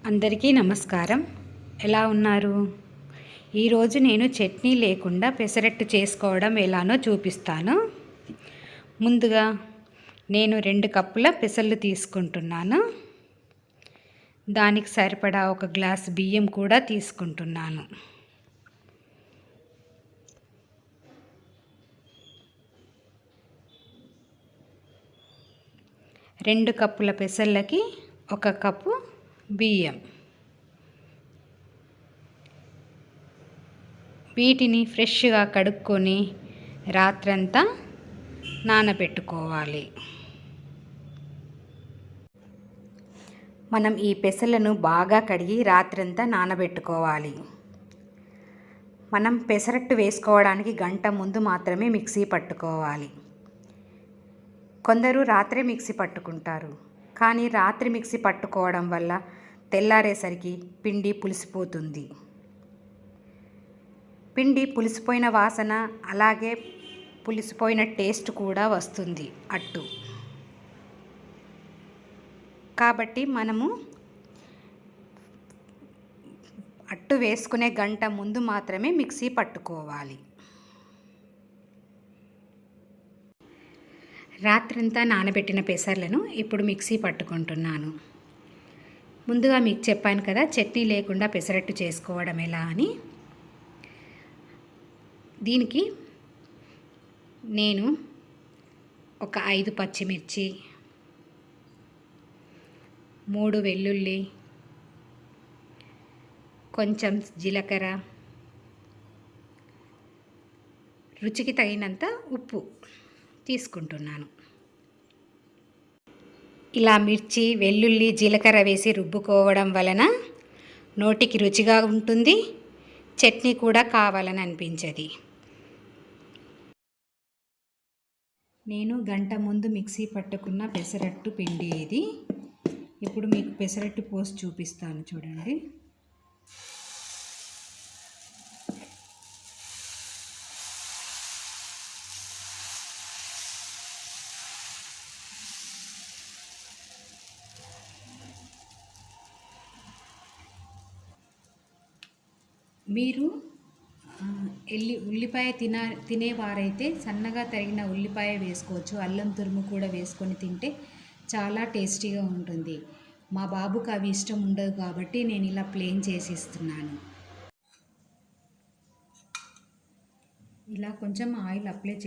అందరికీ నమస్కారం. ఎలా ఉన్నారు? ఈరోజు నేను చట్నీ లేకుండా పెసరట్టు చేసుకోవడం ఎలానో చూపిస్తాను. ముందుగా నేను 2 కప్పుల పెసలు తీసుకుంటున్నాను. దానికి సరిపడా 1 గ్లాస్ బియ్యం కూడా తీసుకుంటున్నాను. రెండు కప్పుల పెసలకి 1 కప్పు బియ్యం. వీటిని ఫ్రెష్గా కడుక్కొని రాత్రంతా నానబెట్టుకోవాలి. మనం ఈ పెసలను బాగా కడిగి రాత్రంతా నానబెట్టుకోవాలి. మనం పెసరట్టు వేసుకోవడానికి గంట ముందు మాత్రమే మిక్సీ పట్టుకోవాలి. కొందరు రాత్రే మిక్సీ పట్టుకుంటారు, కానీ రాత్రి మిక్సీ పట్టుకోవడం వల్ల తెల్లారేసరికి పిండి పులిసిపోతుంది. పిండి పులిసిపోయిన వాసన, అలాగే పులిసిపోయిన టేస్ట్ కూడా వస్తుంది అట్టు. కాబట్టి మనము అట్టు వేసుకునే గంట ముందు మాత్రమే మిక్సీ పట్టుకోవాలి. రాత్రంతా నానబెట్టిన పెసర్లను ఇప్పుడు మిక్సీ పట్టుకుంటున్నాను. ముందుగా మీకు చెప్పాను కదా చట్నీ లేకుండా పెసరట్టు చేసుకోవడం ఎలా అని. దీనికి నేను ఒక 5 పచ్చిమిర్చి, 3 వెల్లుల్లి, కొంచెం జీలకర్ర, రుచికి తగినంత ఉప్పు తీసుకుంటున్నాను. ఇలా మిర్చి, వెల్లుల్లి, జీలకర్ర వేసి రుబ్బుకోవడం వలన నోటికి రుచిగా ఉంటుంది, చట్నీ కూడా కావాలని అనిపించదు. నేను గంట ముందు మిక్సీ పట్టుకున్న పెసరట్టు పిండి ఇది. ఇప్పుడు మీకు పెసరట్టు పోసి చూపిస్తాను, చూడండి. మీరు ఉల్లిపాయ తినేవారైతే సన్నగా తరిగిన ఉల్లిపాయ వేసుకోవచ్చు. అల్లం తురుము కూడా వేసుకొని తింటే చాలా టేస్టీగా ఉంటుంది. మా బాబుకి అవి ఇష్టం ఉండదు కాబట్టి నేను ఇలా ప్లేన్ చేసి ఇస్తున్నాను. ఇలా కొంచెం ఆయిల్ అప్లై